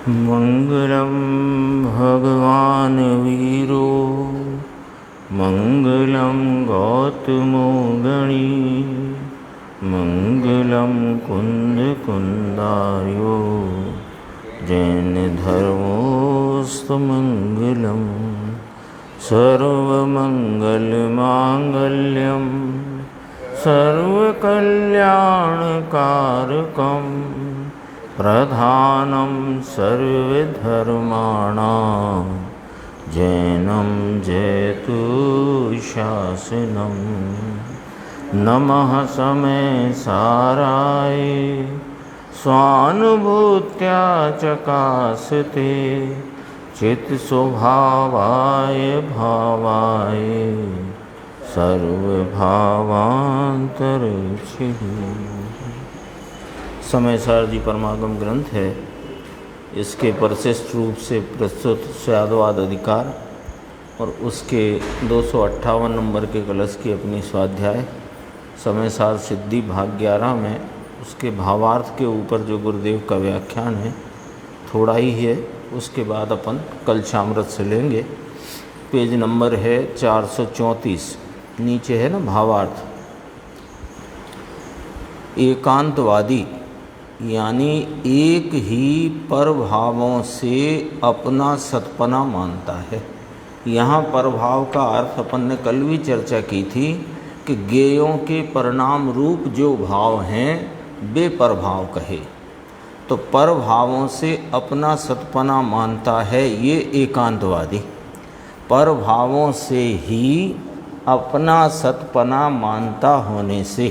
मंगलम भगवान वीरो मंगलम गौतमो गणी मंगलम कुंद कुंदार्यो जैन धर्मोस्तु मंगलम सर्वमंगल मांगल्यम सर्वकल्याणकारकम प्रधानम सर्वधर्माणां जैनम जयतु शासनम। नमः समय साराय स्वानुभूत्या चकासते चित्त स्वभावाय भावाय सर्वभावांतरक्षिणे। समय सार जी परमागम ग्रंथ है। इसके परिशिष्ट रूप से प्रस्तुत स्वाद्वाद अधिकार और उसके 258 नंबर के कलश की अपनी स्वाध्याय समय सार सिद्धि भाग 11 में उसके भावार्थ के ऊपर जो गुरुदेव का व्याख्यान है थोड़ा ही है। उसके बाद अपन कलशामृत से लेंगे। पेज नंबर है 434, नीचे है ना भावार्थ। एकांतवादी यानी एक ही परभावों से अपना सतपना मानता है। यहाँ परभाव का अर्थ अपन ने कल भी चर्चा की थी कि ज्ञेयों के परिणाम रूप जो भाव हैं वे परभाव कहे। तो परभावों से अपना सतपना मानता है ये एकांतवादी। परभावों से ही अपना सतपना मानता होने से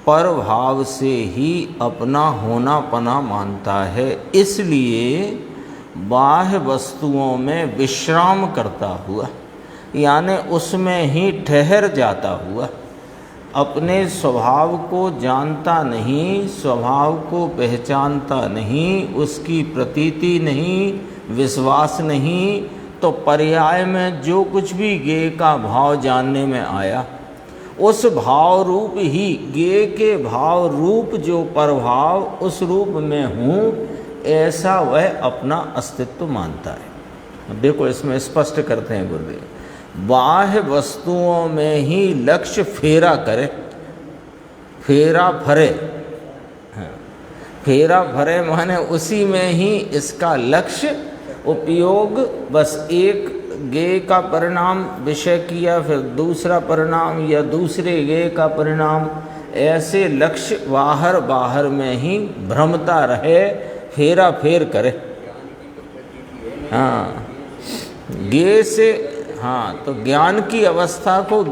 परभाव से ही अपना होनापना मानता है, इसलिए बाह्य वस्तुओं में विश्राम करता हुआ यानी उसमें ही ठहर जाता हुआ अपने स्वभाव को जानता नहीं, स्वभाव को पहचानता नहीं, उसकी प्रतीति नहीं, विश्वास नहीं, तो पर्याय में जो कुछ भी ज्ञेय का भाव जानने में आया उस भाव रूप ही ज्ञेय के भाव रूप जो प्रभाव उस रूप में हूँ ऐसा वह अपना अस्तित्व मानता है। देखो इसमें स्पष्ट करते हैं गुरुदेव, बाह्य वस्तुओं में ही लक्ष्य फेरा करे, फेरा फरे। फेरा फरे माने उसी में ही इसका लक्ष्य उपयोग। बस एक ज्ञेय का परिणाम विषय किया, फिर दूसरा परिणाम या दूसरे ज्ञेय का परिणाम, ऐसे लक्ष्य बाहर बाहर में ही भ्रमता रहे, फेरा फेर करे। हाँ, ज्ञेय से, हाँ, तो ज्ञान की अवस्था को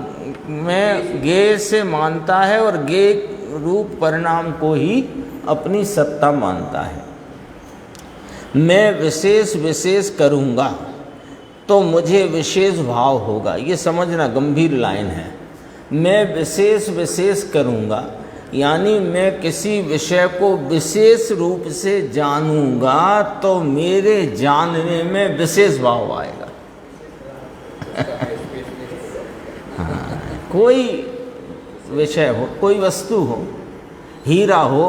मैं ज्ञेय से मानता है और ज्ञेय रूप परिणाम को ही अपनी सत्ता मानता है। मैं विशेष विशेष करूँगा तो मुझे विशेष भाव होगा। ये समझना गंभीर लाइन है। मैं विशेष विशेष करूँगा यानी मैं किसी विषय को विशेष रूप से जानूँगा तो मेरे जानने में विशेष भाव आएगा। हाँ, कोई विषय हो, कोई वस्तु हो, हीरा हो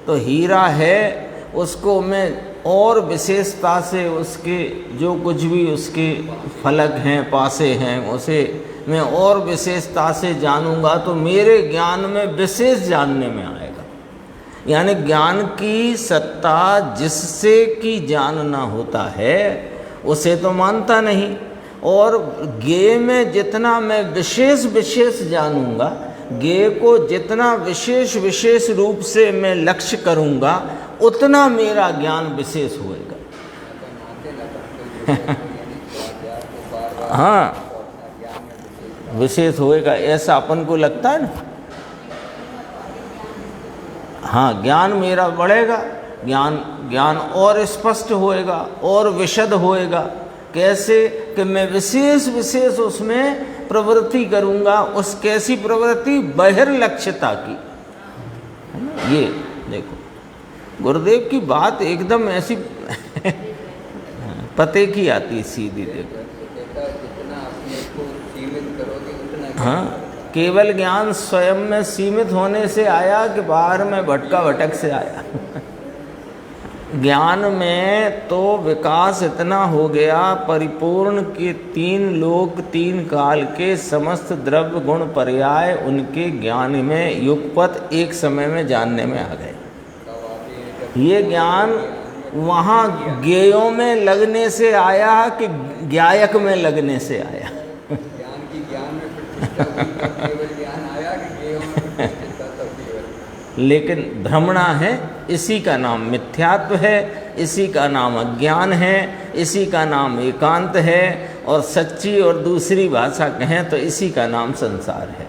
तो हीरा है, उसको मैं और विशेषता से उसके जो कुछ भी उसके फलक हैं, पासे हैं, उसे मैं और विशेषता से जानूंगा तो मेरे ज्ञान में विशेष जानने में आएगा। यानी ज्ञान की सत्ता जिससे कि जानना होता है उसे तो मानता नहीं। और ज्ञेय में जितना मैं विशेष विशेष जानूंगा, ज्ञेय को जितना विशेष विशेष रूप से मैं लक्ष्य करूंगा उतना मेरा ज्ञान विशेष होएगा। हाँ, विशेष होएगा ऐसा अपन को लगता है ना। हाँ, ज्ञान मेरा बढ़ेगा, ज्ञान और स्पष्ट होएगा और विशद होएगा। कैसे कि मैं विशेष विशेष उसमें प्रवृत्ति करूँगा। उस कैसी प्रवृत्ति? बहिर्लक्ष्यता की, है ना। ये देखो गुरुदेव की बात एकदम ऐसी पते की आती सीधी। देखो हाँ, केवल ज्ञान स्वयं में सीमित होने से आया कि बाहर में भटका भटक से आया। ज्ञान में तो विकास इतना हो गया परिपूर्ण कि 3 लोक 3 काल के समस्त द्रव्य गुण पर्याय उनके ज्ञान में युगपत एक समय में जानने में आ गए। ये ज्ञान वहाँ ज्ञेयों में लगने से आया कि ज्ञायक में लगने से आया? ज्ञान की ज्ञान में प्रतिष्ठा हुई तब केवल ज्ञान आया कि ज्ञेयों में प्रतिष्ठा तब केवल। लेकिन भ्रमणा है, इसी का नाम मिथ्यात्व है, इसी का नाम अज्ञान है, इसी का नाम एकांत है, और सच्ची और दूसरी भाषा कहें तो इसी का नाम संसार है।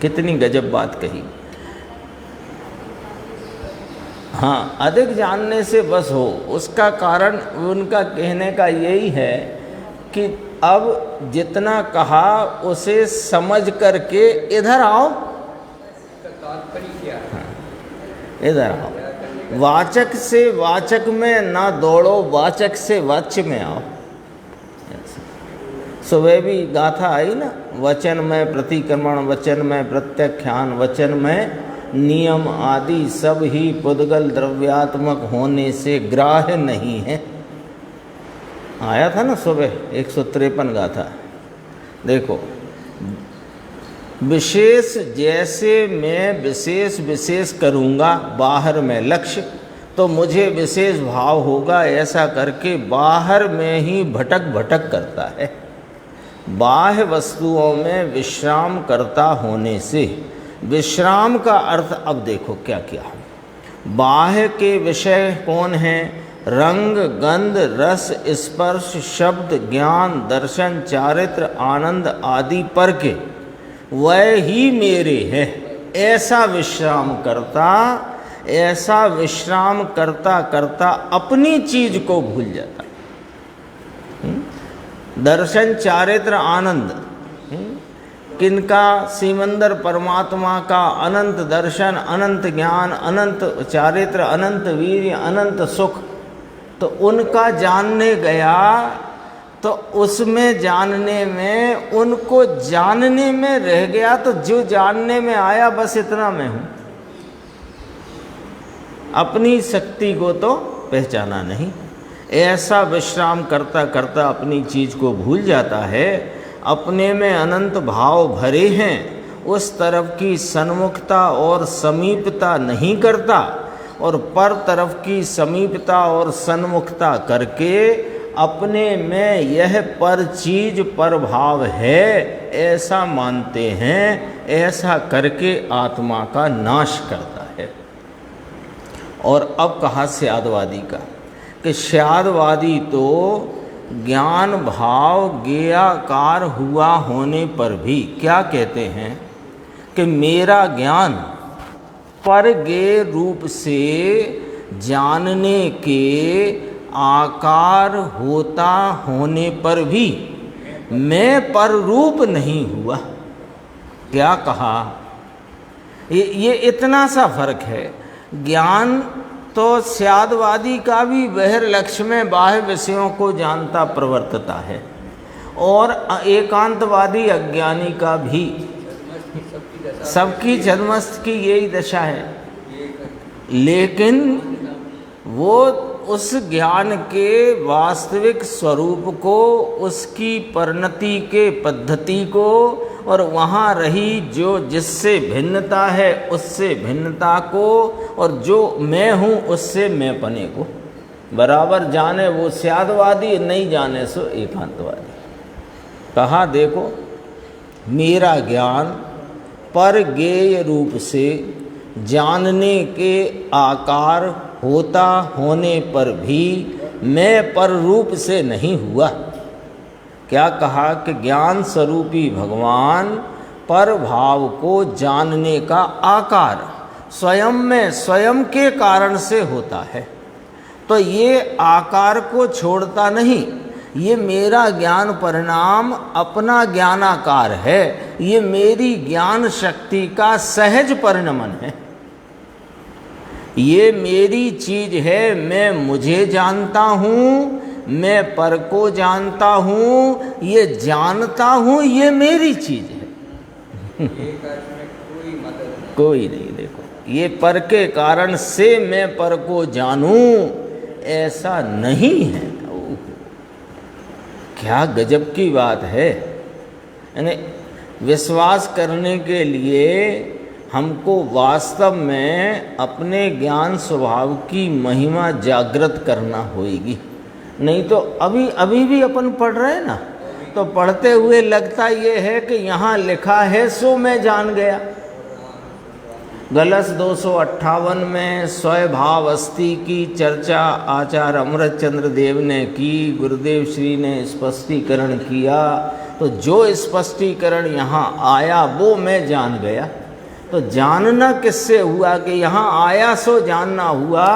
कितनी गजब बात कही। हाँ, अधिक जानने से बस हो, उसका कारण उनका कहने का यही है कि अब जितना कहा उसे समझ करके इधर आओ। इधर आओ, वाचक से वाचक में ना दौड़ो, वाचक से वाच्य में आओ। सुबह भी गाथा आई ना, वचन में प्रतिक्रमण, वचन में प्रत्याख्यान, वचन में नियम आदि सब ही पुद्गल द्रव्यात्मक होने से ग्राह्य नहीं है। आया था ना सुबह 153 गाथा। देखो, विशेष जैसे मैं विशेष विशेष करूँगा बाहर में लक्ष्य, तो मुझे विशेष भाव होगा। ऐसा करके बाहर में ही भटक भटक करता है। बाह्य वस्तुओं में विश्राम करता होने से, विश्राम का अर्थ अब देखो क्या क्या है। बाह्य के विषय कौन हैं? रंग, गंध, रस, स्पर्श, शब्द, ज्ञान, दर्शन, चारित्र, आनंद आदि पर के वह ही मेरे है। ऐसा विश्राम करता करता अपनी चीज को भूल जाता। दर्शन, चारित्र, आनंद, किनका? सिमंदर परमात्मा का अनंत दर्शन, अनंत ज्ञान, अनंत चारित्र, अनंत वीर्य, अनंत सुख। तो उनका जानने गया तो उसमें जानने में, उनको जानने में रह गया, तो जो जानने में आया बस इतना मैं हूँ। अपनी शक्ति को तो पहचाना नहीं। ऐसा विश्राम करता करता अपनी चीज को भूल जाता है। अपने में अनंत भाव भरे हैं, उस तरफ की सन्मुखता और समीपता नहीं करता, और पर तरफ की समीपता और सन्मुखता करके अपने में यह पर चीज पर भाव है ऐसा मानते हैं। ऐसा करके आत्मा का नाश करता है। और अब कहा स्यादवादी का, कि स्यादवादी तो ज्ञान भाव ज्ञेयाकार हुआ होने पर भी क्या कहते हैं कि मेरा ज्ञान पर ज्ञेय रूप से जानने के आकार होता होने पर भी मैं पर रूप नहीं हुआ। क्या कहा? ये इतना सा फर्क है। ज्ञान तो स्यादवादी का भी बहिर लक्ष्य में बाह्य विषयों को जानता प्रवर्तता है, और एकांतवादी अज्ञानी का भी, सबकी जन्मस्थ की यही दशा है। लेकिन वो उस ज्ञान के वास्तविक स्वरूप को, उसकी परिणति के पद्धति को, और वहाँ रही जो जिससे भिन्नता है उससे भिन्नता को, और जो मैं हूँ उससे मैं पने को बराबर जाने वो स्यादवादी, नहीं जाने सो एकांतवादी। कहा देखो, मेरा ज्ञान पर ज्ञेय रूप से जानने के आकार होता होने पर भी मैं पर रूप से नहीं हुआ। क्या कहा कि ज्ञान स्वरूपी भगवान पर भाव को जानने का आकार स्वयं में, स्वयं के कारण से होता है। तो ये आकार को छोड़ता नहीं। ये मेरा ज्ञान परिणाम अपना ज्ञानाकार है। ये मेरी ज्ञान शक्ति का सहज परिणमन है। ये मेरी चीज है। मैं मुझे जानता हूँ, मैं पर को जानता हूँ, ये जानता हूँ, ये मेरी चीज है। एक अर्थ में कोई मदद नहीं। कोई नहीं। देखो ये पर के कारण से मैं पर को जानूं, ऐसा नहीं है। ओह, क्या गजब की बात है। यानी विश्वास करने के लिए हमको वास्तव में अपने ज्ञान स्वभाव की महिमा जागृत करना होगी। नहीं तो अभी अभी भी अपन पढ़ रहे हैं ना, तो पढ़ते हुए लगता ये है कि यहाँ लिखा है सो मैं जान गया। गलस 258 में स्वभाव अस्थि की चर्चा आचार्य अमृत चंद्र देव ने की, गुरुदेव श्री ने स्पष्टीकरण किया। तो जो स्पष्टीकरण यहाँ आया वो मैं जान गया। तो जानना किससे हुआ कि यहाँ आया सो जानना हुआ।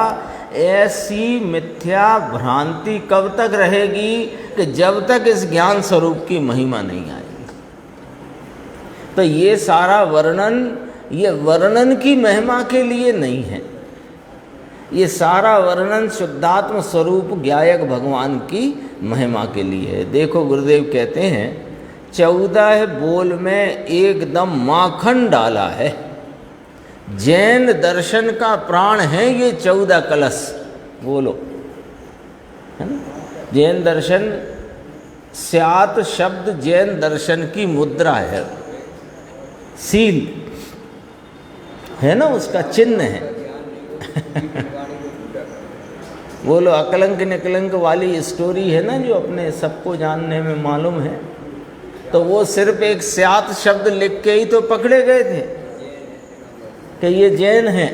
ऐसी मिथ्या भ्रांति कब तक रहेगी कि जब तक इस ज्ञान स्वरूप की महिमा नहीं आएगी। तो ये सारा वर्णन, ये वर्णन की महिमा के लिए नहीं है, ये सारा वर्णन शुद्धात्म स्वरूप ज्ञायक भगवान की महिमा के लिए है। देखो गुरुदेव कहते हैं 14 बोल में एकदम माखन डाला है। जैन दर्शन का प्राण है ये 14 कलश। बोलो, है ना। जैन दर्शन, स्यात शब्द जैन दर्शन की मुद्रा है, सील है ना, उसका चिन्ह है। बोलो, अकलंक निकलंक वाली स्टोरी है ना जो अपने सबको जानने में मालूम है। तो वो सिर्फ एक स्यात शब्द लिख के ही तो पकड़े गए थे कि ये जैन हैं।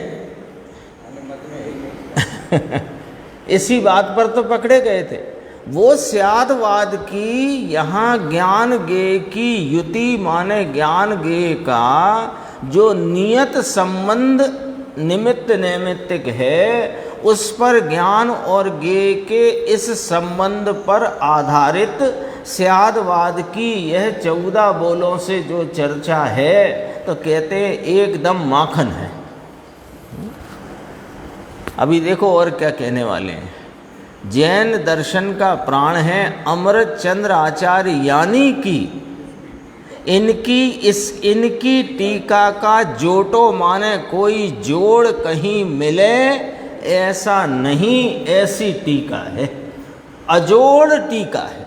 इसी बात पर तो पकड़े गए थे। वो स्यादवाद की यहाँ ज्ञान गेय की युति माने ज्ञान गेय का जो नियत संबंध निमित्त नैमित्तिक है, उस पर ज्ञान और गेय के इस संबंध पर आधारित स्यादवाद की यह 14 बोलों से जो चर्चा है, तो कहते हैं एकदम माखन है। अभी देखो और क्या कहने वाले हैं। जैन दर्शन का प्राण है अमृत चंद्र आचार्य, यानी कि इनकी टीका का जोटो माने कोई जोड़ कहीं मिले ऐसा नहीं, ऐसी टीका है, अजोड़ टीका है,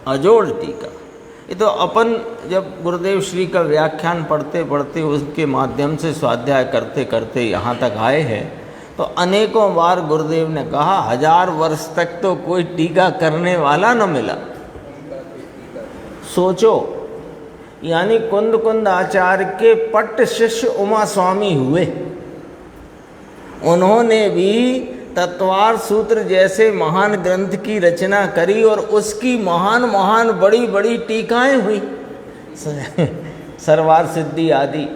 अजोड़ टीका। ये तो अपन जब गुरुदेव श्री का व्याख्यान पढ़ते पढ़ते उसके माध्यम से स्वाध्याय करते करते यहाँ तक आए हैं, तो अनेकों बार गुरुदेव ने कहा 1000 वर्ष तक तो कोई टीका करने वाला न मिला। सोचो, यानी कुंद कुंद आचार्य के पट्ट शिष्य उमा स्वामी हुए, उन्होंने भी तत्वार सूत्र जैसे महान ग्रंथ की रचना करी और उसकी महान महान बड़ी बड़ी टीकाएं हुई। सरवार सिद्धि आदि,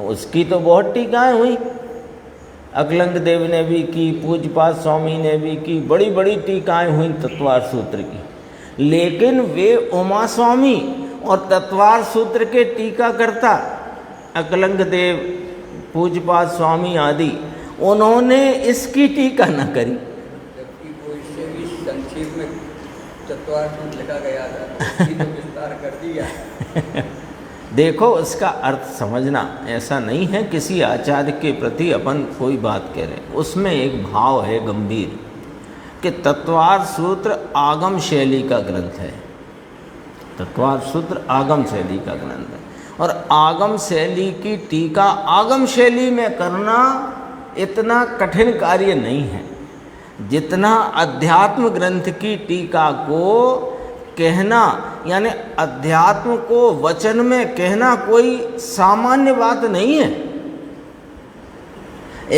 उसकी तो बहुत टीकाएं हुई। अकलंक देव ने भी की, पूज्यपाद स्वामी ने भी की, बड़ी बड़ी टीकाएं हुई तत्वार सूत्र की। लेकिन वे उमा स्वामी और तत्वार सूत्र के टीकाकर्ता अकलंक देव, पूज्यपाद स्वामी आदि, उन्होंने इसकी टीका न करी। जबकि वो इससे भी संक्षेप में तत्वार सूत्र लिखा गया था, इसकी तो विस्तार कर दिया। देखो, उसका अर्थ समझना ऐसा नहीं है किसी आचार्य के प्रति अपन कोई बात कह रहे हैं, उसमें एक भाव है गंभीर कि तत्वार सूत्र आगम शैली का ग्रंथ है। तत्वार सूत्र आगम शैली का ग्रंथ है और आगम शैली की टीका आगम शैली में करना इतना कठिन कार्य नहीं है जितना अध्यात्म ग्रंथ की टीका को कहना, यानी अध्यात्म को वचन में कहना कोई सामान्य बात नहीं है।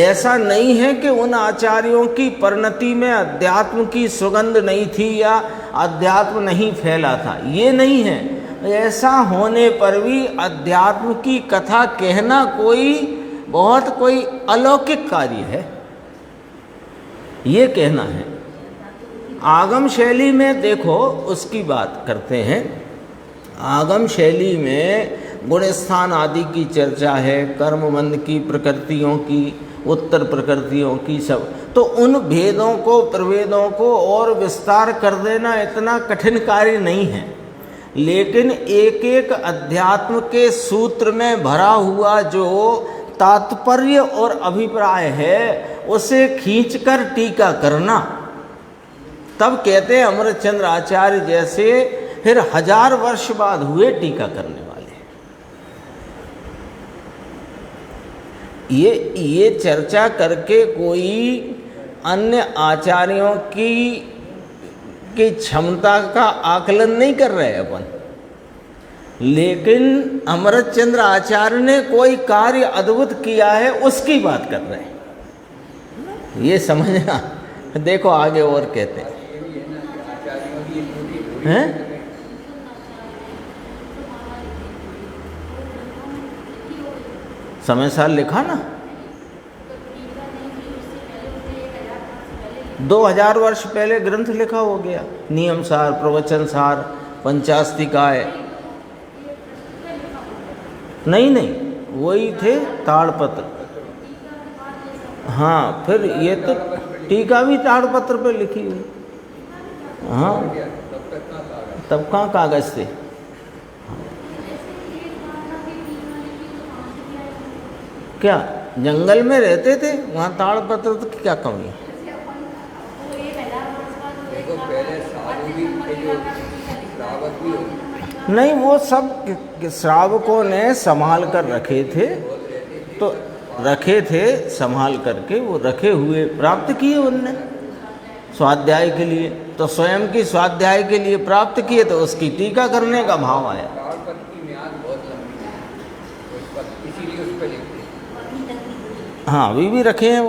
ऐसा नहीं है कि उन आचार्यों की परिणति में अध्यात्म की सुगंध नहीं थी या अध्यात्म नहीं फैला था, ये नहीं है। ऐसा होने पर भी अध्यात्म की कथा कहना कोई अलौकिक कार्य है, ये कहना है। आगम शैली में देखो, उसकी बात करते हैं। आगम शैली में गुण स्थान आदि की चर्चा है, कर्मबंध की, प्रकृतियों की, उत्तर प्रकृतियों की, सब। तो उन भेदों को, प्रभेदों को और विस्तार कर देना इतना कठिन कार्य नहीं है। लेकिन एक एक अध्यात्म के सूत्र में भरा हुआ जो तात्पर्य और अभिप्राय है उसे खींचकर टीका करना, तब कहते हैं अमृतचंद्र आचार्य जैसे फिर 1000 वर्ष बाद हुए टीका करने वाले। ये चर्चा करके कोई अन्य आचार्यों की क्षमता का आकलन नहीं कर रहे अपन, लेकिन अमृतचंद्र आचार्य ने कोई कार्य अद्भुत किया है उसकी बात कर रहे हैं, ये समझना। देखो आगे और कहते हैं, समय साल लिखा ना, 2000 वर्ष पहले ग्रंथ लिखा हो गया, नियम सार, प्रवचन सार, पंचास्तिकाय। नहीं वही थे ताड़पत्र। हाँ फिर ये तो टीका भी ताड़पत्र पे लिखी हुई। हाँ तब कहाँ कागज थे। क्या जंगल में रहते थे वहाँ ताड़पत्र तो क्या कमी है। नहीं वो सब श्रावकों ने संभाल कर रखे थे, तो रखे थे संभाल करके, वो रखे हुए प्राप्त किए उनने स्वाध्याय के लिए, तो स्वयं की स्वाध्याय के लिए प्राप्त किए, तो उसकी टीका करने का भाव आया। हाँ अभी भी रखे हैं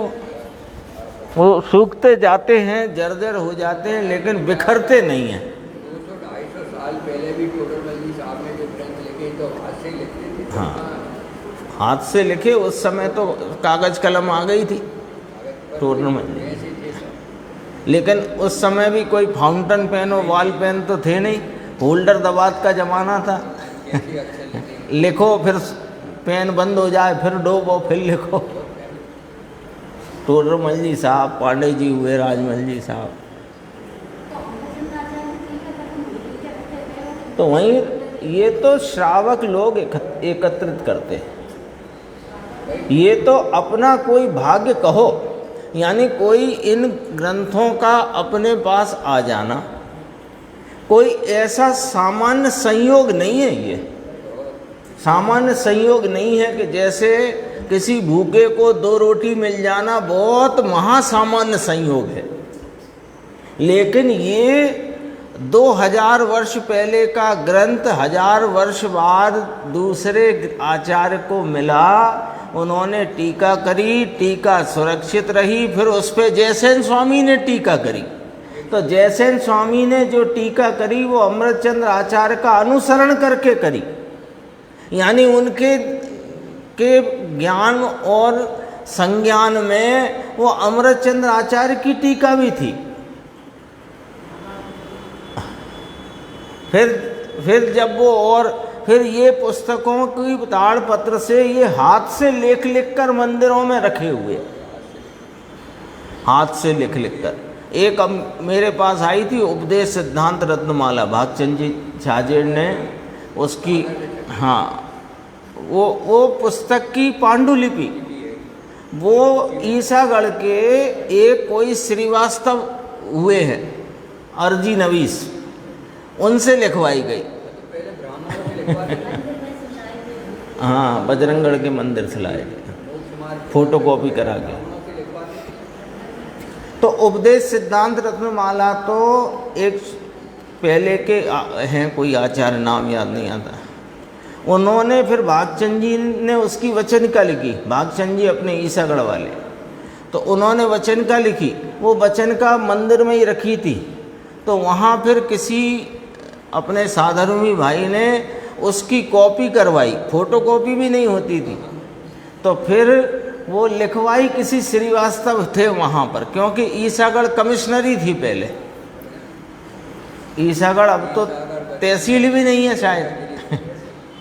वो सूखते जाते हैं, जर्जर हो जाते हैं, लेकिन बिखरते नहीं हैं। 200-250 साल पहले भी टोडरमल जी साहब ने जो ग्रंथ लिखे तो हाथ से लिखते थे। हाँ हाथ से लिखे, उस समय तो कागज कलम आ गई थी टोडरमल जी, लेकिन उस समय भी कोई फाउंटेन पेन और वॉल पेन तो थे नहीं, होल्डर दबात का ज़माना था। लिखो फिर पेन बंद हो जाए, फिर डोबो, फिर लिखो। टोडरमल जी साहब, पांडे जी हुए, राजमल जी साहब, तो वहीं ये तो श्रावक लोग एकत्रित करते हैं। ये तो अपना कोई भाग्य कहो, यानी कोई इन ग्रंथों का अपने पास आ जाना कोई ऐसा सामान्य संयोग नहीं है। ये सामान्य संयोग नहीं है कि जैसे किसी भूखे को 2 रोटी मिल जाना बहुत महासामान्य संयोग है, लेकिन ये 2000 वर्ष पहले का ग्रंथ 1000 वर्ष बाद दूसरे आचार्य को मिला, उन्होंने टीका करी, टीका सुरक्षित रही, फिर उस पर जयसेन स्वामी ने टीका करी। तो जयसेन स्वामी ने जो टीका करी वो अमृतचंद्र आचार्य का अनुसरण करके करी, यानी उनके ज्ञान और संज्ञान में वो अमृतचंद्र आचार्य की टीका भी थी। फिर जब वो और फिर ये पुस्तकों की ताड़पत्र से ये हाथ से लिख कर मंदिरों में रखे हुए, हाथ से लिख कर। एक मेरे पास आई थी उपदेश सिद्धांत रत्नमाला, भागचंद जी छाजेड़ ने उसकी, हाँ वो पुस्तक की पांडुलिपि वो ईसागढ़ के एक कोई श्रीवास्तव हुए हैं अर्जी नवीस, उनसे लिखवाई गई। हाँ बजरंगगढ़ के मंदिर से लाए गए, फोटो कॉपी करा के। तो उपदेश सिद्धांत रत्नमाला तो एक पहले के हैं, कोई आचार्य नाम याद नहीं आता, उन्होंने फिर भागचंद जी ने उसकी वचनिका लिखी। भागचंद जी अपने ईसागढ़ वाले, तो उन्होंने वचनिका लिखी, वो वचनिका मंदिर में ही रखी थी। तो वहाँ फिर किसी अपने साधर्मी भाई ने उसकी कॉपी करवाई, फोटो कॉपी भी नहीं होती थी, तो फिर वो लिखवाई किसी श्रीवास्तव थे वहाँ पर, क्योंकि ईसागढ़ कमिश्नरी थी पहले। ईसागढ़ अब तो तहसील भी नहीं है शायद,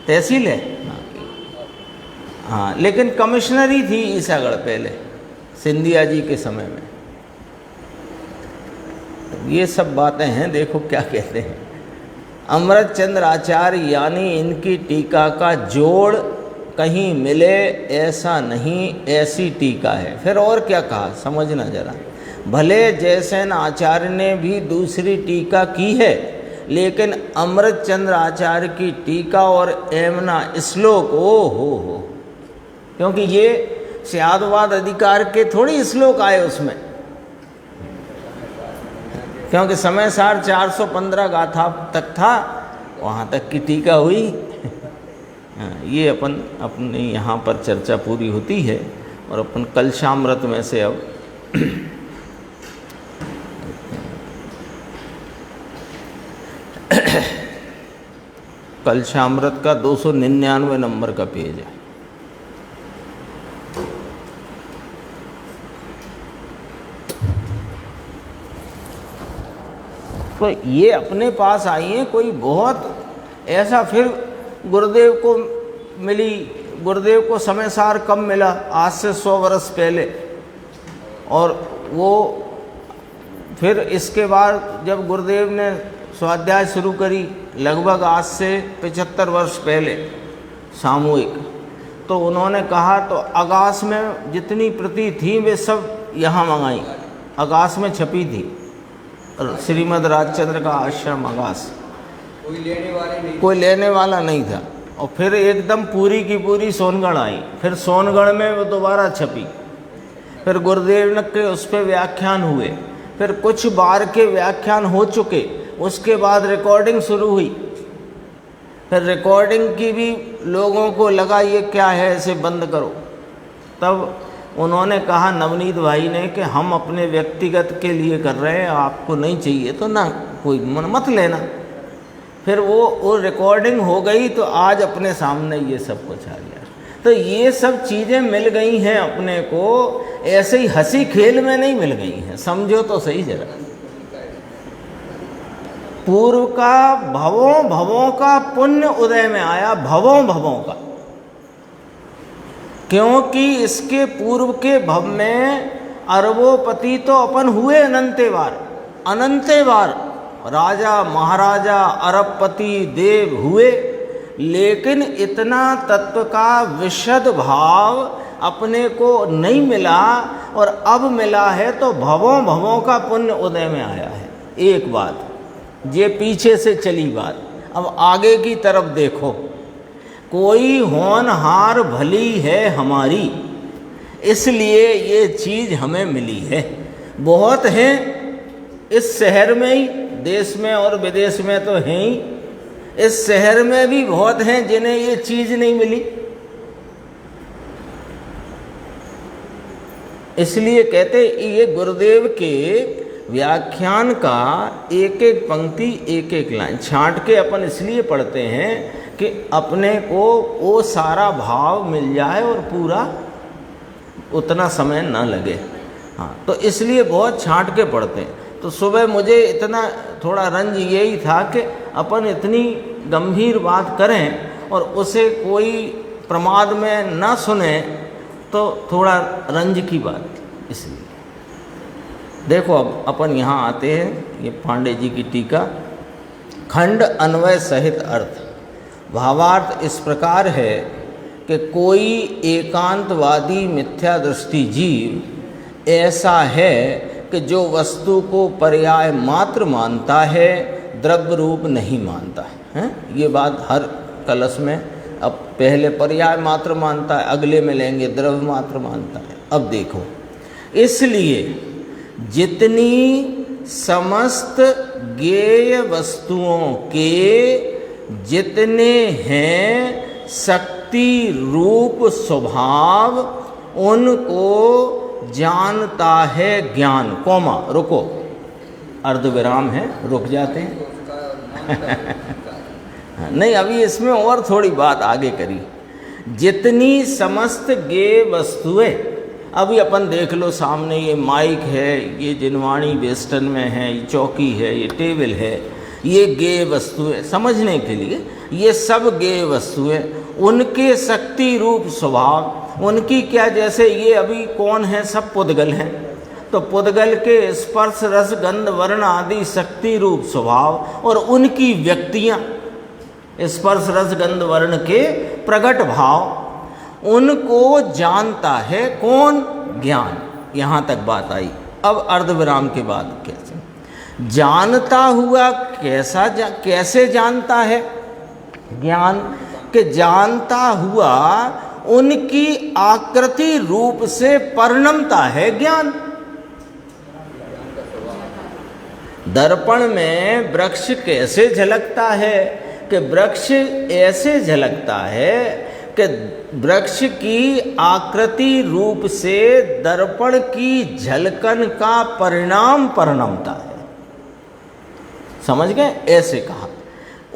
तहसील है हाँ, लेकिन कमिश्नरी थी ईसागढ़ पहले सिंधिया जी के समय में। ये सब बातें हैं, देखो क्या कहते हैं। अमृतचंद्र आचार्य यानी इनकी टीका का जोड़ कहीं मिले ऐसा नहीं, ऐसी टीका है। फिर और क्या कहा समझना जरा। भले जयसेन आचार्य ने भी दूसरी टीका की है, लेकिन अमृतचंद्र आचार्य की टीका और एमना श्लोक हो, क्योंकि ये स्यादवाद अधिकार के थोड़ी श्लोक आए उसमें, क्योंकि समय सार 415 गाथा तक था, वहाँ तक की टीका हुई। ये अपने यहाँ पर चर्चा पूरी होती है और अपन कलशामृत में से अब कलशामृत का 299 नंबर का पेज है। तो ये अपने पास आई है, कोई बहुत ऐसा फिर गुरुदेव को मिली, गुरुदेव को समय सार कब मिला, आज से 100 वर्ष पहले, और वो फिर इसके बाद जब गुरुदेव ने स्वाध्याय शुरू करी लगभग आज से 75 वर्ष पहले सामूहिक, तो उन्होंने कहा तो आकाश में जितनी प्रति थी वे सब यहाँ मंगाई, आकाश में छपी थी, श्रीमद् राजचंद्र का आश्रम आकाश, कोई लेने वाला नहीं था। और फिर एकदम पूरी की पूरी सोनगढ़ आई, फिर सोनगढ़ में वो दोबारा छपी, फिर गुरुदेव के उस पर व्याख्यान हुए, फिर कुछ बार के व्याख्यान हो चुके, उसके बाद रिकॉर्डिंग शुरू हुई, फिर रिकॉर्डिंग की भी लोगों को लगा ये क्या है, ऐसे बंद करो। तब उन्होंने कहा नवनीत भाई ने कि हम अपने व्यक्तिगत के लिए कर रहे हैं, आपको नहीं चाहिए तो ना कोई मत लेना। फिर वो रिकॉर्डिंग हो गई, तो आज अपने सामने ये सब कुछ आ गया। तो ये सब चीज़ें मिल गई हैं अपने को, ऐसे ही हंसी खेल में नहीं मिल गई हैं, समझो तो सही जरा। पूर्व का भवों भवों का पुण्य उदय में आया, भवों भवों का, क्योंकि इसके पूर्व के भव में अरबोपति तो अपन हुए अनंते बार राजा महाराजा अरबपति देव हुए, लेकिन इतना तत्व का विशद भाव अपने को नहीं मिला, और अब मिला है तो भवों भवों का पुण्य उदय में आया है। एक बात ये पीछे से चली बात, अब आगे की तरफ देखो। कोई होनहार भली है हमारी, इसलिए ये चीज़ हमें मिली है। बहुत हैं इस शहर में ही, देश में और विदेश में तो हैं ही, इस शहर में भी बहुत हैं जिन्हें ये चीज़ नहीं मिली। इसलिए कहते ये गुरुदेव के व्याख्यान का एक एक पंक्ति एक एक लाइन छांट के अपन इसलिए पढ़ते हैं कि अपने को वो सारा भाव मिल जाए और पूरा उतना समय ना लगे। हाँ, तो इसलिए बहुत छांट के पढ़ते हैं। तो सुबह मुझे इतना थोड़ा रंज यही था कि अपन इतनी गंभीर बात करें और उसे कोई प्रमाद में ना सुने, तो थोड़ा रंज की बात, इसलिए देखो। अब अपन यहाँ आते हैं, ये पांडे जी की टीका, खंड अन्वय सहित अर्थ। भावार्थ इस प्रकार है कि कोई एकांतवादी मिथ्या दृष्टि जीव ऐसा है कि जो वस्तु को पर्याय मात्र मानता है, द्रव्य रूप नहीं मानता है। ये बात हर कलश में, अब पहले पर्याय मात्र मानता है, अगले में लेंगे द्रव्य मात्र मानता है। अब देखो, इसलिए जितनी समस्त ज्ञेय वस्तुओं के जितने हैं शक्ति रूप स्वभाव, उनको जानता है ज्ञान। कोमा रुको, अर्धविराम है, रुक जाते हैं। नहीं, अभी इसमें और थोड़ी बात आगे करी। जितनी समस्त ज्ञेय वस्तुएं, अभी अपन देख लो सामने ये माइक है, ये जिनवाणी वेस्टर्न में है, ये चौकी है, ये टेबल है, ये ज्ञेय वस्तुएं समझने के लिए, ये सब ज्ञेय वस्तुएं, उनके शक्ति रूप स्वभाव, उनकी क्या, जैसे ये अभी कौन है, सब पुद्गल हैं, तो पुद्गल के स्पर्श रस गंध वर्ण आदि शक्ति रूप स्वभाव और उनकी व्यक्तियां, स्पर्श रस गंध वर्ण के प्रगट भाव, उनको जानता है कौन? ज्ञान। यहाँ तक बात आई। अब अर्धविराम के बाद कैसे जानता हुआ, कैसे जानता है? ज्ञान के जानता हुआ उनकी आकृति रूप से परिणमता है ज्ञान। दर्पण में वृक्ष कैसे झलकता है? कि वृक्ष ऐसे झलकता है कि वृक्ष की आकृति रूप से दर्पण की झलकन का परिणाम परिणमता है। समझ गए? ऐसे कहा,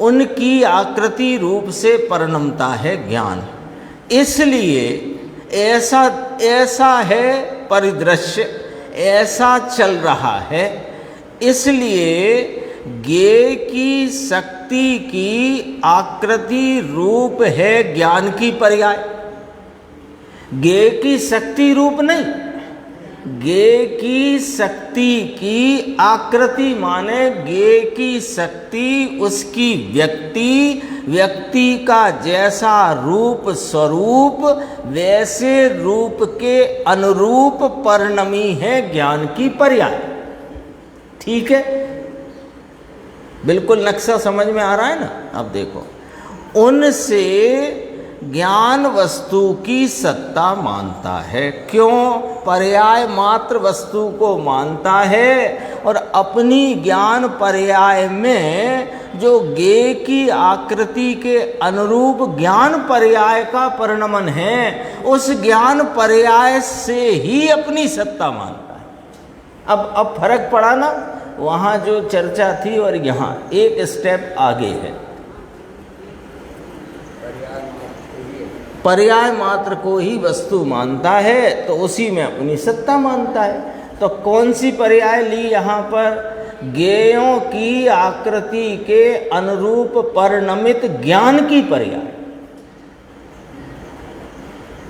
उनकी आकृति रूप से परिणमता है ज्ञान। इसलिए ऐसा है परिदृश्य, ऐसा चल रहा है। इसलिए ज्ञेय की शक्ति की आकृति रूप है ज्ञान की पर्याय। ज्ञेय की शक्ति रूप नहीं, ज्ञेय की शक्ति की आकृति माने ज्ञेय की शक्ति उसकी व्यक्ति का जैसा रूप स्वरूप वैसे रूप के अनुरूप परिणमी है ज्ञान की पर्याय। ठीक है, बिल्कुल नक्शा समझ में आ रहा है ना? अब देखो, उनसे ज्ञान वस्तु की सत्ता मानता है। क्यों? पर्याय मात्र वस्तु को मानता है और अपनी ज्ञान पर्याय में जो ज्ञेय की आकृति के अनुरूप ज्ञान पर्याय का परिणमन है, उस ज्ञान पर्याय से ही अपनी सत्ता मानता है। अब फर्क पड़ा ना? वहाँ जो चर्चा थी और यहाँ एक स्टेप आगे है। पर्याय मात्र को ही वस्तु मानता है तो उसी में अपनी सत्ता मानता है। तो कौन सी पर्याय ली यहाँ पर? ज्ञेयों की आकृति के अनुरूप परिणमित ज्ञान की पर्याय।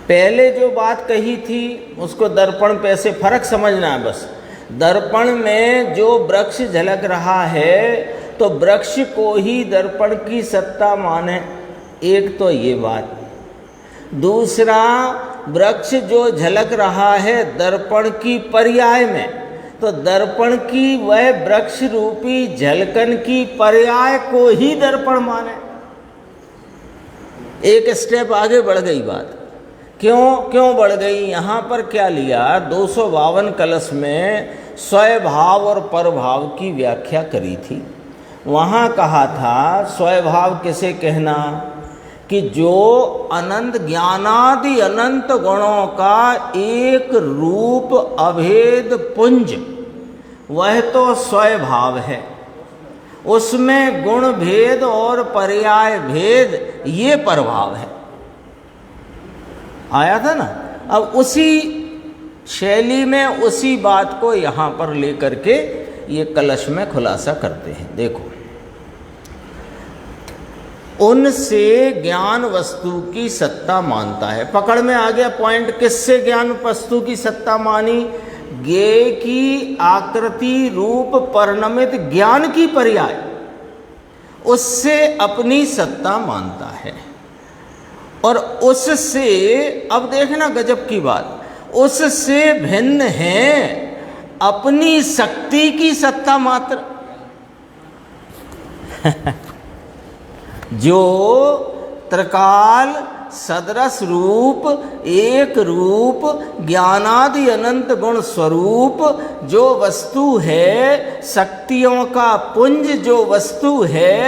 पहले जो बात कही थी उसको दर्पण पे से फर्क समझना है बस। दर्पण में जो वृक्ष झलक रहा है तो वृक्ष को ही दर्पण की सत्ता माने, एक तो ये बात। दूसरा, वृक्ष जो झलक रहा है दर्पण की पर्याय में, तो दर्पण की वह वृक्ष रूपी झलकन की पर्याय को ही दर्पण माने। एक स्टेप आगे बढ़ गई बात। क्यों बढ़ गई? यहाँ पर क्या लिया? 252 कलश में स्वभाव और परभाव की व्याख्या करी थी। वहाँ कहा था स्वभाव किसे कहना? कि जो अनंत ज्ञानादि अनंत गुणों का एक रूप अभेद पुंज, वह तो स्वभाव है। उसमें गुण भेद और पर्याय भेद ये प्रभाव है। आया था ना? अब उसी शैली में उसी बात को यहाँ पर लेकर के ये कलश में खुलासा करते हैं। देखो, उनसे ज्ञान वस्तु की सत्ता मानता है। पकड़ में आ गया पॉइंट। किससे ज्ञान वस्तु की सत्ता मानी? ज्ञेय की आकृति रूप परिणमित ज्ञान की पर्याय, उससे अपनी सत्ता मानता है। और उससे, अब देखना गजब की बात, उससे भिन्न है अपनी शक्ति की सत्ता मात्र। जो त्रिकाल सदरस रूप एक रूप ज्ञानादि अनंत गुण स्वरूप जो वस्तु है, शक्तियों का पुंज जो वस्तु है,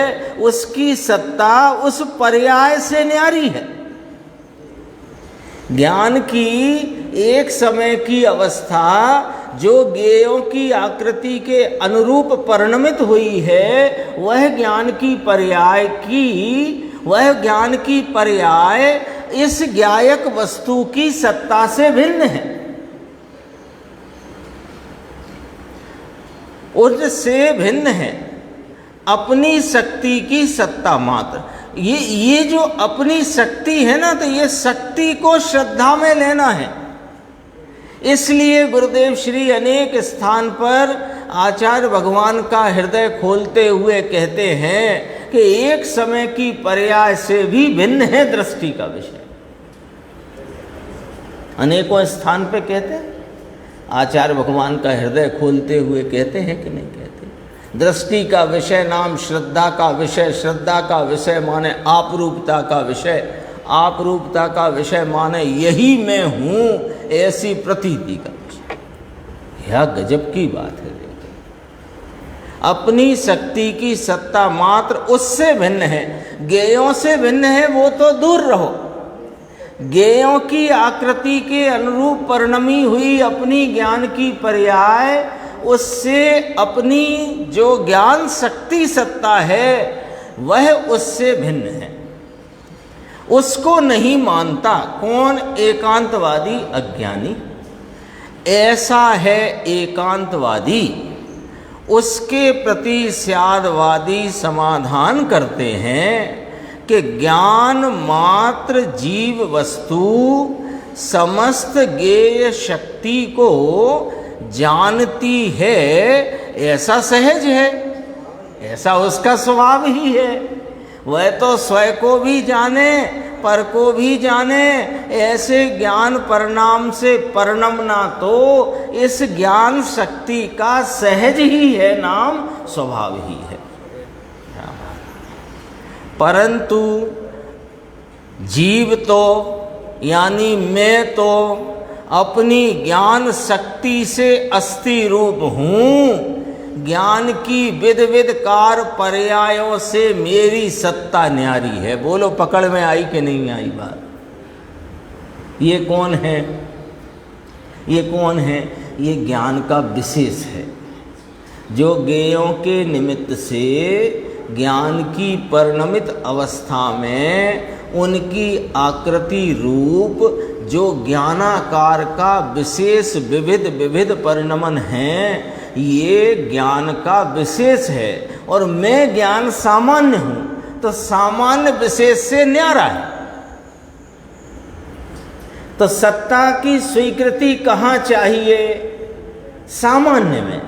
उसकी सत्ता उस पर्याय से न्यारी है। ज्ञान की एक समय की अवस्था जो ज्ञेयों की आकृति के अनुरूप परिणमित हुई है, वह ज्ञान की पर्याय इस ज्ञायक वस्तु की सत्ता से भिन्न है। उससे भिन्न है अपनी शक्ति की सत्ता मात्र। ये जो अपनी शक्ति है ना, तो ये शक्ति को श्रद्धा में लेना है। इसलिए गुरुदेव श्री अनेक स्थान पर आचार्य भगवान का हृदय खोलते हुए कहते हैं कि एक समय की पर्याय से भी भिन्न है दृष्टि का विषय। अनेकों स्थान पे कहते हैं, आचार्य भगवान का हृदय खोलते हुए कहते हैं कि नहीं कहते। दृष्टि का विषय नाम श्रद्धा का विषय, श्रद्धा का विषय माने आपरूपता का विषय, आपरूपता का विषय माने यही मैं हूँ ऐसी प्रतीति का विषय। यह गजब की बात है। अपनी शक्ति की सत्ता मात्र उससे भिन्न है, ज्ञेयों से भिन्न है वो तो दूर रहो। ज्ञेयों की आकृति के अनुरूप परिणमी हुई अपनी ज्ञान की पर्याय, उससे अपनी जो ज्ञान शक्ति सत्ता है वह उससे भिन्न है, उसको नहीं मानता। कौन? एकांतवादी अज्ञानी। ऐसा है एकांतवादी। उसके प्रति स्यादवादी समाधान करते हैं कि ज्ञान मात्र जीव वस्तु समस्त ज्ञेय शक्ति को जानती है, ऐसा सहज है, ऐसा उसका स्वभाव ही है। वह तो स्वयं को भी जाने पर को भी जाने, ऐसे ज्ञान परिणाम से परिणमना तो इस ज्ञान शक्ति का सहज ही है, नाम स्वभाव ही है। परंतु जीव तो यानी मैं तो अपनी ज्ञान शक्ति से अस्थि रूप हूँ। ज्ञान की विध विध कार पर्यायों से मेरी सत्ता न्यारी है। बोलो पकड़ में आई कि नहीं आई बात? ये कौन है? ये कौन है? ये ज्ञान का विशेष है, जो ज्ञेयों के निमित्त से ज्ञान की परिणमित अवस्था में उनकी आकृति रूप जो ज्ञानाकार का विशेष विविध विविध परिणमन है, ये ज्ञान का विशेष है। और मैं ज्ञान सामान्य हूँ, तो सामान्य विशेष से न्यारा है। तो सत्ता की स्वीकृति कहाँ चाहिए? सामान्य में।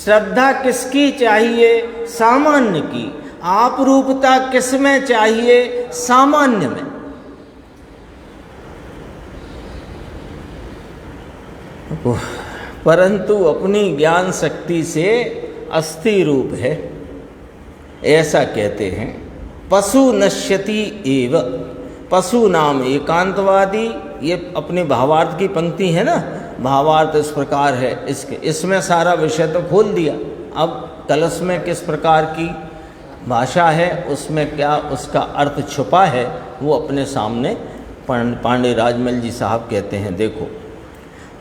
श्रद्धा किसकी चाहिए? सामान्य की। आपरूपता किस में चाहिए? सामान्य में। परंतु अपनी ज्ञान शक्ति से अस्थि रूप है, ऐसा कहते हैं। पशु नश्यति एव, पशु नाम एकांतवादी। ये अपने भावार्थ की पंक्ति है ना, भावार्थ इस प्रकार है। इसमें सारा विषय तो खोल दिया। अब कलश में किस प्रकार की भाषा है, उसमें क्या उसका अर्थ छुपा है, वो अपने सामने पांडे राजमल जी साहब कहते हैं। देखो,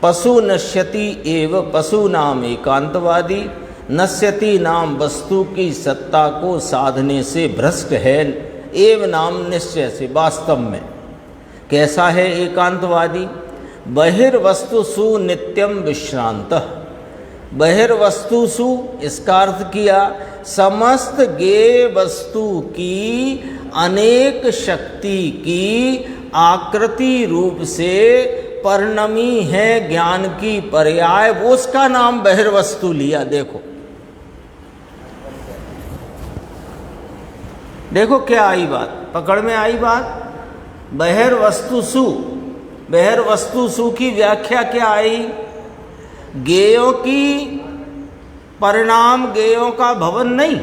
पशु नश्यति एव, पशु नाम एकांतवादी। नश्यति नाम वस्तु की सत्ता को साधने से भ्रष्ट है, एव नाम निश्चय से, वास्तव में। कैसा है एकांतवादी? बहिर्वस्तुषु नित्यम विश्रांतः। बहिर्वस्तुषु इसका अर्थ किया समस्त ज्ञेय वस्तु की अनेक शक्ति की आकृति रूप से परिणमी है ज्ञान की पर्याय, वो उसका नाम बहिर्वस्तु लिया। देखो देखो क्या आई बात, पकड़ में आई बात। बहिर्वस्तुषु, बहिर्वस्तुषु की व्याख्या क्या आई? ज्ञेयों की परिणाम, ज्ञेयों का भवन नहीं,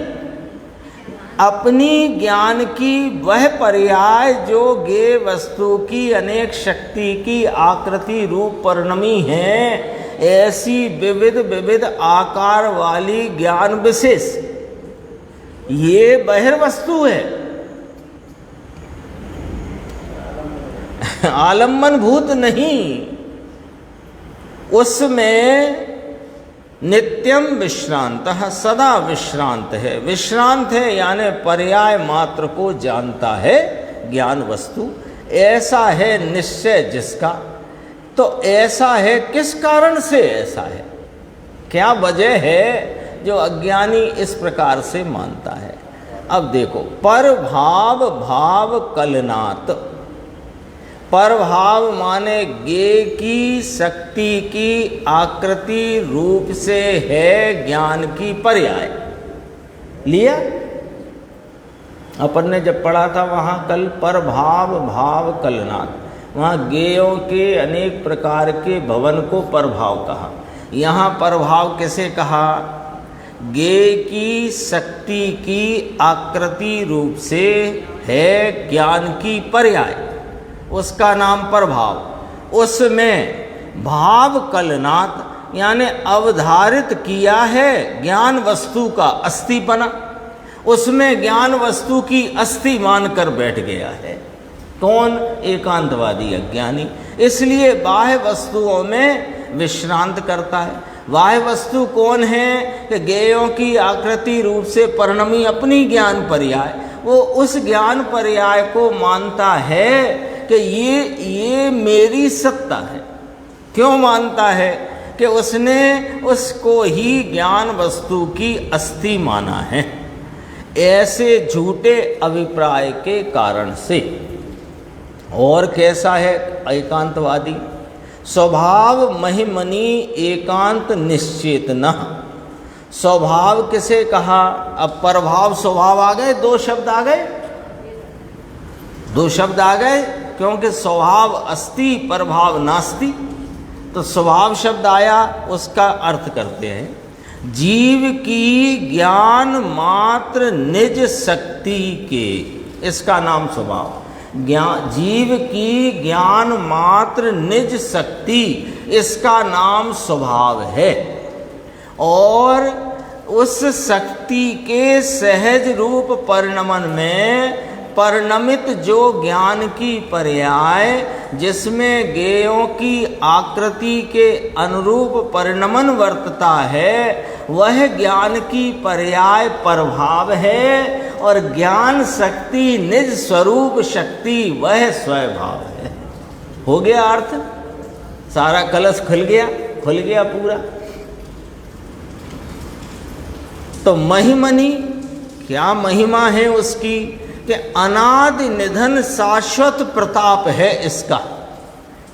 अपनी ज्ञान की वह पर्याय जो ज्ञेय वस्तु की अनेक शक्ति की आकृति रूप परिणमी है, ऐसी विविध विविध आकार वाली ज्ञान विशेष, ये बहिर्वस्तु है। आलम्बन भूत नहीं, उसमें नित्यम विश्रांत, सदा विश्रांत है। विश्रांत है यानी पर्याय मात्र को जानता है ज्ञान वस्तु। ऐसा है निश्चय जिसका। तो ऐसा है किस कारण से ऐसा है? क्या वजह है जो अज्ञानी इस प्रकार से मानता है? अब देखो, पर भाव भाव कलनात्, परभाव माने ज्ञेय की शक्ति की आकृति रूप से है ज्ञान की पर्याय। लिया अपन ने जब पढ़ा था वहाँ कल परभाव भाव कलनाथ, वहाँ ज्ञेयों के अनेक प्रकार के भवन को परभाव कहा। यहाँ परभाव कैसे कहा? ज्ञेय की शक्ति की आकृति रूप से है ज्ञान की पर्याय, उसका नाम प्रभाव। उसमें भाव कलनात् यानी अवधारित किया है ज्ञान वस्तु का अस्थिपना, उसमें ज्ञान वस्तु की अस्थि मानकर बैठ गया है। कौन? एकांतवादी अज्ञानी। इसलिए बाह्य वस्तुओं में विश्रांत करता है। बाह्य वस्तु कौन है? कि ज्ञेयों की आकृति रूप से परिणमी अपनी ज्ञान पर्याय, वो उस ज्ञान पर्याय को मानता है कि ये मेरी सत्ता है। क्यों मानता है? कि उसने उसको ही ज्ञान वस्तु की अस्थि माना है, ऐसे झूठे अभिप्राय के कारण से। और कैसा है एकांतवादी? स्वभाव महिमनी एकांत निश्चेतना। स्वभाव किसे कहा? अब प्रभाव स्वभाव आ गए, दो शब्द आ गए, दो शब्द आ गए, क्योंकि स्वभाव अस्ति प्रभाव नास्ति। तो स्वभाव शब्द आया, उसका अर्थ करते हैं जीव की ज्ञान मात्र निज शक्ति के, इसका नाम स्वभाव। ज्ञान जीव की ज्ञान मात्र निज शक्ति, इसका नाम स्वभाव है। और उस शक्ति के सहज रूप परिणमन में परिणमित जो ज्ञान की पर्याय, जिसमें ज्ञेयों की आकृति के अनुरूप परिणमन वर्तता है, वह ज्ञान की पर्याय प्रभाव है। और ज्ञान शक्ति निज स्वरूप शक्ति वह स्वभाव है। हो गया अर्थ? सारा कलश खुल गया पूरा। तो महिमनी, क्या महिमा है उसकी? कि अनादि निधन शाश्वत प्रताप है इसका।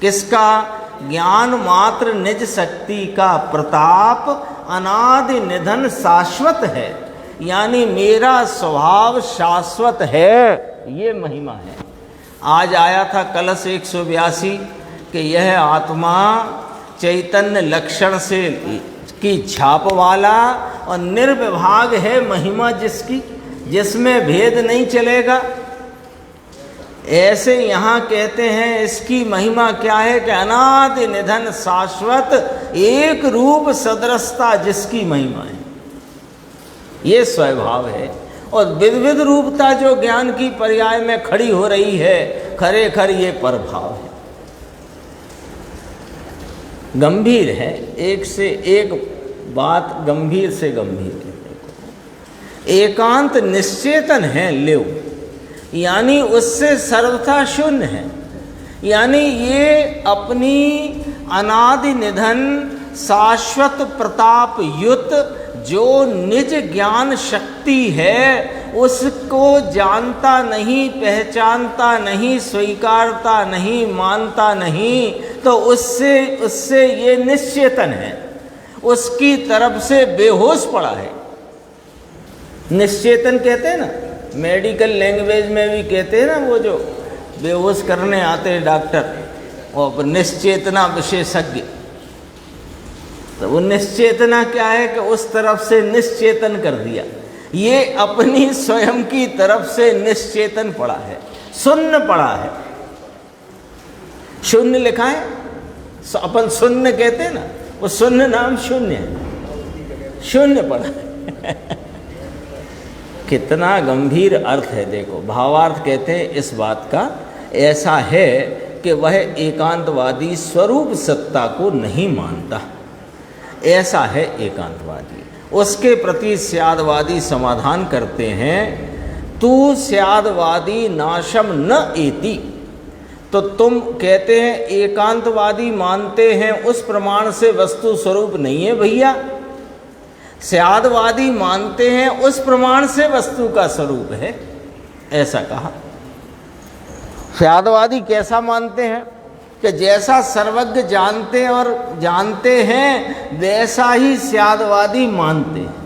किसका? ज्ञान मात्र निज शक्ति का प्रताप अनादि निधन शाश्वत है, यानी मेरा स्वभाव शाश्वत है, ये महिमा है। आज आया था कलश 182 कि यह आत्मा चैतन्य लक्षण से की छाप वाला और निर्विभाग है महिमा जिसकी, जिसमें भेद नहीं चलेगा। ऐसे यहाँ कहते हैं इसकी महिमा क्या है? कि अनादि निधन शाश्वत एक रूप सदृशता जिसकी महिमा है, ये स्वभाव है। और विविध रूपता जो ज्ञान की पर्याय में खड़ी हो रही है, खरेखर ये प्रभाव है। गंभीर है, एक से एक बात गंभीर से गंभीर है। एकांत निश्चेतन है लेव, यानी उससे सर्वथा शून्य है। यानी ये अपनी अनादि निधन शाश्वत प्रताप युत जो निज ज्ञान शक्ति है, उसको जानता नहीं, पहचानता नहीं, स्वीकारता नहीं, मानता नहीं, तो उससे ये निश्चेतन है, उसकी तरफ से बेहोश पड़ा है। निश्चेतन कहते हैं ना, मेडिकल लैंग्वेज में भी कहते हैं ना, वो जो बेहोश करने आते हैं डॉक्टर और निश्चेतना विशेषज्ञ। तो वो निश्चेतना क्या है? कि उस तरफ से निश्चेतन कर दिया। ये अपनी स्वयं की तरफ से निश्चेतन पड़ा है, शून्य पड़ा है। शून्य लिखा है, अपन शून्य कहते हैं ना, वो शून्य नाम शून्य है, शून्य पड़ा है। कितना गंभीर अर्थ है देखो। भावार्थ कहते हैं इस बात का ऐसा है कि वह एकांतवादी स्वरूप सत्ता को नहीं मानता, ऐसा है एकांतवादी। उसके प्रति स्यादवादी समाधान करते हैं, तू स्यादवादी नाशम न एति। तो तुम कहते हैं एकांतवादी मानते हैं उस प्रमाण से वस्तु स्वरूप नहीं है भैया, स्यादवादी मानते हैं उस प्रमाण से वस्तु का स्वरूप है, ऐसा कहा। स्यादवादी कैसा मानते हैं कि जैसा सर्वज्ञ जानते हैं वैसा ही स्यादवादी मानते हैं।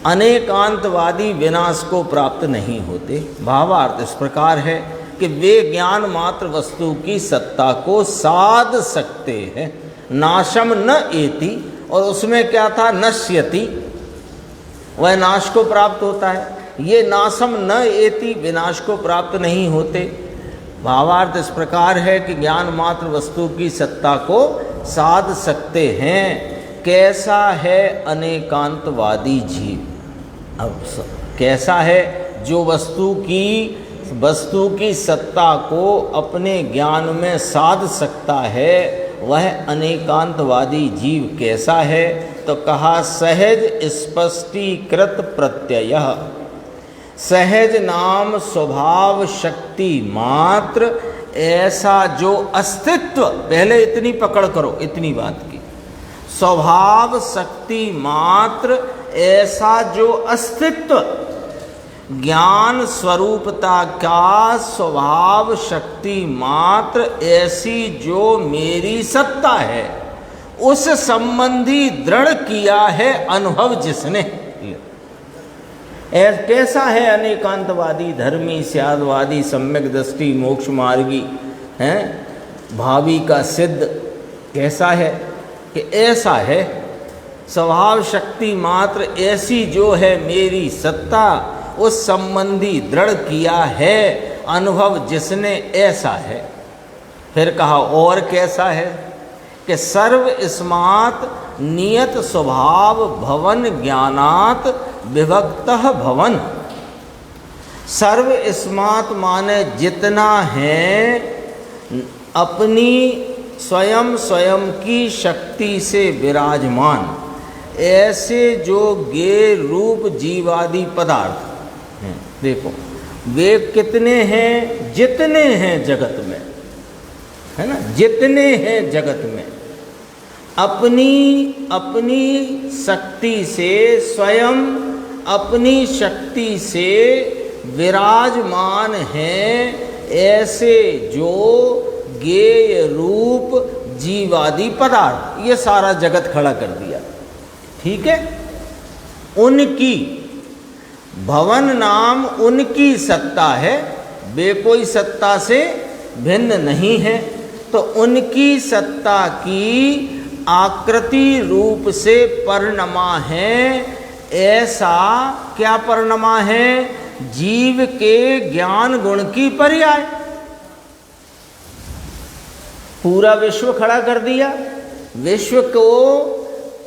अनेकांतवादी विनाश को प्राप्त नहीं होते। भावार्थ इस प्रकार है कि वे ज्ञान मात्र वस्तु की सत्ता को साध सकते हैं। नाशम न एति, और उसमें क्या था, नश्यति, वह नाश को प्राप्त होता है। ये नाशम न एति, विनाश को प्राप्त नहीं होते। भावार्थ इस प्रकार है कि ज्ञान मात्र वस्तु की सत्ता को साध सकते हैं। कैसा है अनेकांतवादी जीव? अब कैसा है? जो वस्तु की सत्ता को अपने ज्ञान में साध सकता है, वह अनेकांतवादी जीव कैसा है? तो कहा सहज स्पष्टीकृत प्रत्यय। सहज नाम स्वभाव शक्ति मात्र ऐसा जो अस्तित्व, पहले इतनी पकड़ करो, इतनी बात की, स्वभाव शक्ति मात्र ऐसा जो अस्तित्व, ज्ञान स्वरूपता का स्वभाव शक्ति मात्र ऐसी जो मेरी सत्ता है, उस संबंधी दृढ़ किया है अनुभव जिसने। कैसा है अनेकांतवादी, धर्मी, स्यादवादी, सम्यक दृष्टि, मोक्ष मार्गी है, भावी का सिद्ध, कैसा है कि ऐसा है स्वभाव शक्ति मात्र ऐसी जो है मेरी सत्ता, उस संबंधी दृढ़ किया है अनुभव जिसने, ऐसा है। फिर कहा और कैसा है कि सर्व स्मात् नियत स्वभाव भवन ज्ञानात् विभक्तः भवन। सर्व स्मात् माने जितना है अपनी स्वयं की शक्ति से विराजमान, ऐसे जो गे रूप जीवादि पदार्थ हैं, देखो वे कितने हैं, जितने हैं जगत में, है ना, जितने हैं जगत में अपनी शक्ति से, स्वयं अपनी शक्ति से विराजमान हैं, ऐसे जो गेय रूप जीवादि पदार्थ, ये सारा जगत खड़ा कर दिया, ठीक है। उनकी भवन नाम उनकी सत्ता है, वे कोई सत्ता से भिन्न नहीं है। तो उनकी सत्ता की आकृति रूप से परिणमा है। ऐसा क्या परिणमा है? जीव के ज्ञान गुण की पर्याय। पूरा विश्व खड़ा कर दिया, विश्व को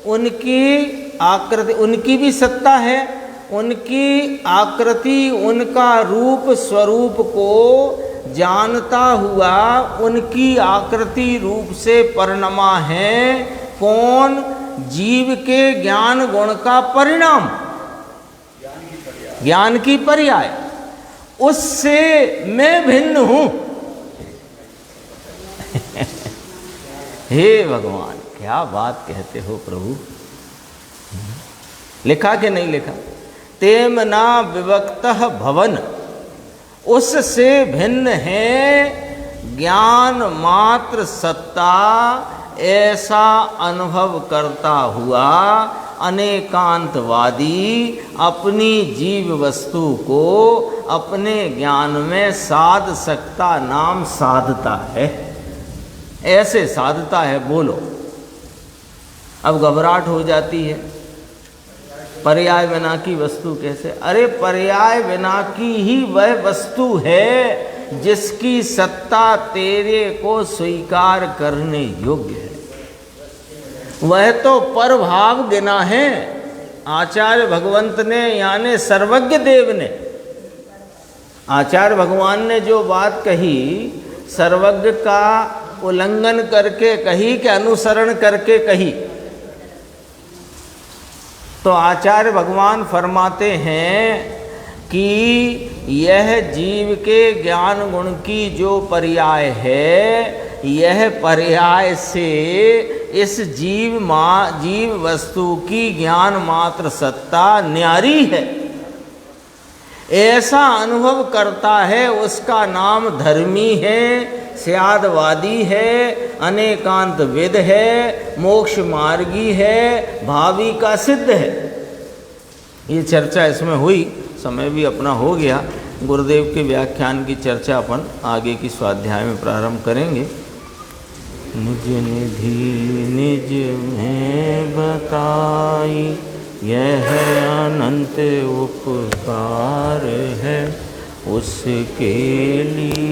उनकी आकृति, उनकी भी सत्ता है, उनकी आकृति, उनका रूप स्वरूप को जानता हुआ उनकी आकृति रूप से परिणमा है। कौन? जीव के ज्ञान गुण का परिणाम, ज्ञान की पर्याय। उससे मैं भिन्न हूं। हे भगवान, क्या बात कहते हो प्रभु। लिखा कि नहीं लिखा? तेम ना विवक्तः भवन, उससे भिन्न है ज्ञान मात्र सत्ता, ऐसा अनुभव करता हुआ अनेकांतवादी अपनी जीव वस्तु को अपने ज्ञान में साध सकता नाम साधता है। ऐसे साधता है। बोलो, अब घबराहट हो जाती है, पर्याय बिना की वस्तु कैसे? अरे पर्याय बिना की ही वह वस्तु है जिसकी सत्ता तेरे को स्वीकार करने योग्य है। वह तो परभाव गिना है आचार्य भगवंत ने, यानी सर्वज्ञ देव ने। आचार्य भगवान ने जो बात कही, सर्वज्ञ का उल्लंघन करके कही कि अनुसरण करके कही? तो आचार्य भगवान फरमाते हैं कि यह जीव के ज्ञान गुण की जो पर्याय है, यह पर्याय से इस जीव वस्तु की ज्ञान मात्र सत्ता न्यारी है। ऐसा अनुभव करता है उसका नाम धर्मी है, स्यादवादी है, अनेकांत विद है, मोक्ष मार्गी है, भावी का सिद्ध है। ये चर्चा इसमें हुई, समय भी अपना हो गया। गुरुदेव के व्याख्यान की चर्चा अपन आगे की स्वाध्याय में प्रारंभ करेंगे। निज निधि निज में बताई, यह अनंत उपकार है, उसके लिए